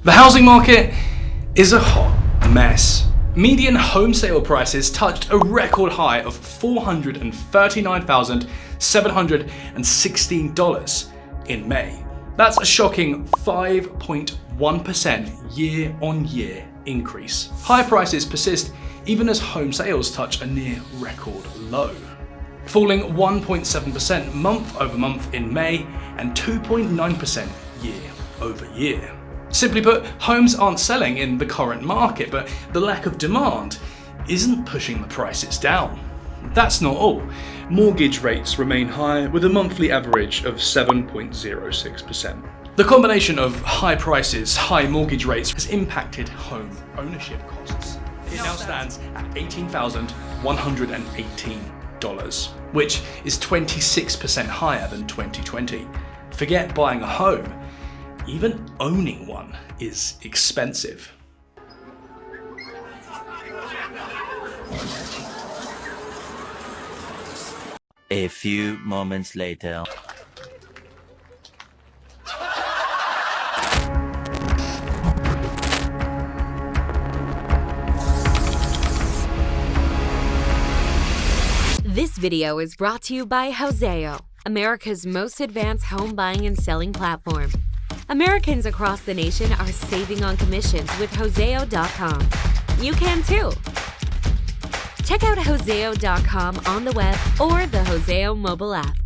The housing market is a hot mess. Median home sale prices touched a record high of $439,716 in May. That's a shocking 5.1% year-on-year increase. High prices persist even as home sales touch a near record low, falling 1.7% month-over-month in May and 2.9% year-over-year. Simply put, homes aren't selling in the current market, but the lack of demand isn't pushing the prices down. That's not all. Mortgage rates remain high with a monthly average of 7.06%. The combination of high prices, high mortgage rates has impacted home ownership costs. It now stands at $18,118, which is 26% higher than 2020. Forget buying a home. Even owning one is expensive. A few moments later. This video is brought to you by Houzeo, America's most advanced home buying and selling platform. Americans across the nation are saving on commissions with Houzeo.com. You can too. Check out Houzeo.com on the web or the Houzeo mobile app.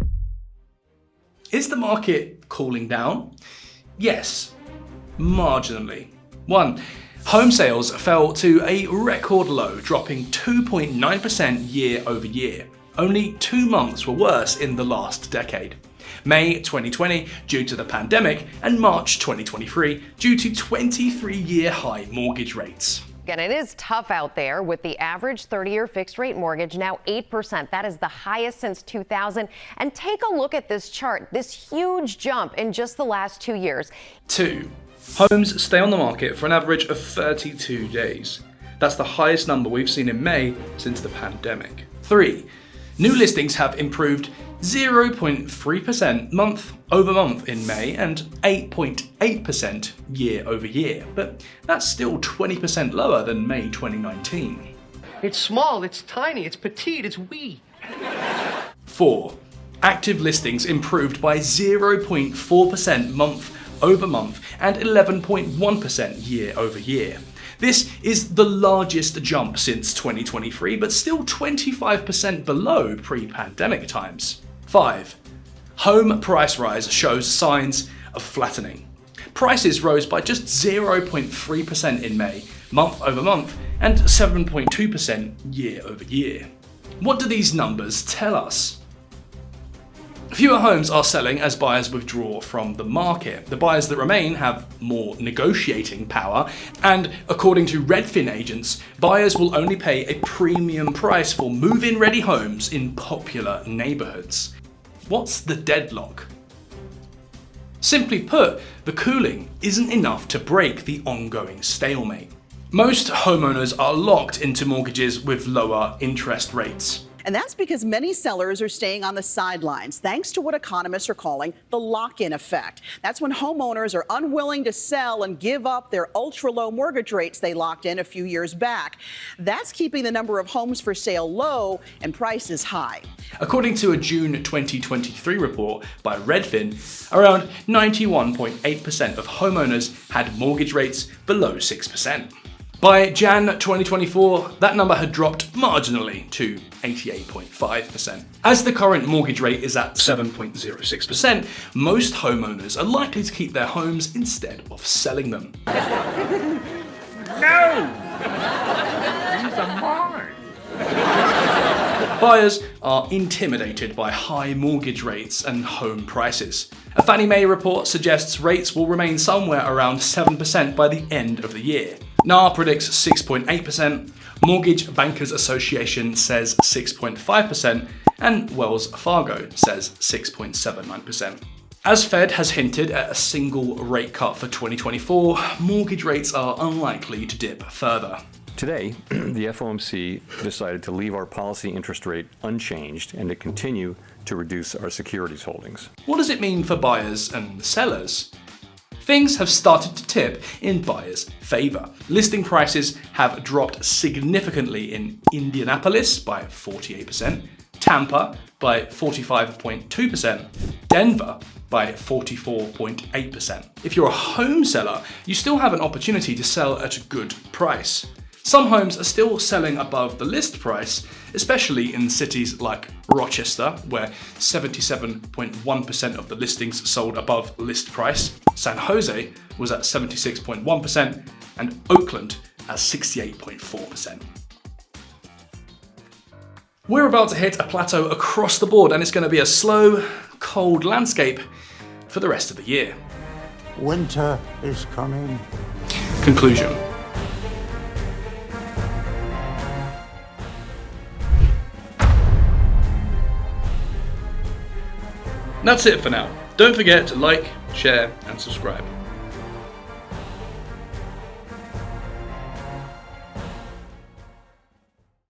Is the market cooling down? Yes, marginally. 1. Home sales fell to a record low, dropping 2.9% year over year. Only 2 months were worse in the last decade. May 2020 due to the pandemic, and March 2023 due to 23-year high mortgage rates. Again, it is tough out there with the average 30-year fixed rate mortgage now 8%. That is the highest since 2000. And take a look at this chart, this huge jump in just the last 2 years. 2. Homes stay on the market for an average of 32 days. That's the highest number we've seen in May since the pandemic. 3. New listings have improved 0.3% month over month in May and 8.8% year over year, but that's still 20% lower than May 2019. It's small, it's tiny, it's petite, it's wee. 4. Active listings improved by 0.4% month over month and 11.1% year over year. This is the largest jump since 2023, but still 25% below pre-pandemic times. 5. Home price rise shows signs of flattening. Prices rose by just 0.3% in May, month over month, and 7.2% year over year. What do these numbers tell us? Fewer homes are selling as buyers withdraw from the market. The buyers that remain have more negotiating power, and according to Redfin agents, buyers will only pay a premium price for move-in ready homes in popular neighborhoods. What's the deadlock? Simply put, the cooling isn't enough to break the ongoing stalemate. Most homeowners are locked into mortgages with lower interest rates. And that's because many sellers are staying on the sidelines, thanks to what economists are calling the lock-in effect. That's when homeowners are unwilling to sell and give up their ultra-low mortgage rates they locked in a few years back. That's keeping the number of homes for sale low and prices high. According to a June 2023 report by Redfin, around 91.8% of homeowners had mortgage rates below 6%. By Jan 2024, that number had dropped marginally to 88.5%. As the current mortgage rate is at 7.06%, most homeowners are likely to keep their homes instead of selling them. No! These are mine. Buyers are intimidated by high mortgage rates and home prices. A Fannie Mae report suggests rates will remain somewhere around 7% by the end of the year. NAR predicts 6.8%, Mortgage Bankers Association says 6.5%, and Wells Fargo says 6.79%. As Fed has hinted at a single rate cut for 2024, mortgage rates are unlikely to dip further. Today, the FOMC decided to leave our policy interest rate unchanged and to continue to reduce our securities holdings. What does it mean for buyers and sellers? things have started to tip in buyers' favour. Listing prices have dropped significantly in Indianapolis by 48%, Tampa by 45.2%, Denver by 44.8%. If you're a home seller, you still have an opportunity to sell at a good price. Some homes are still selling above the list price, especially in cities like Rochester, where 77.1% of the listings sold above list price. San Jose was at 76.1%, and Oakland at 68.4%. We're about to hit a plateau across the board, and it's going to be a slow, cold landscape for the rest of the year. Winter is coming. Conclusion. That's it for now. Don't forget to like, share, and subscribe.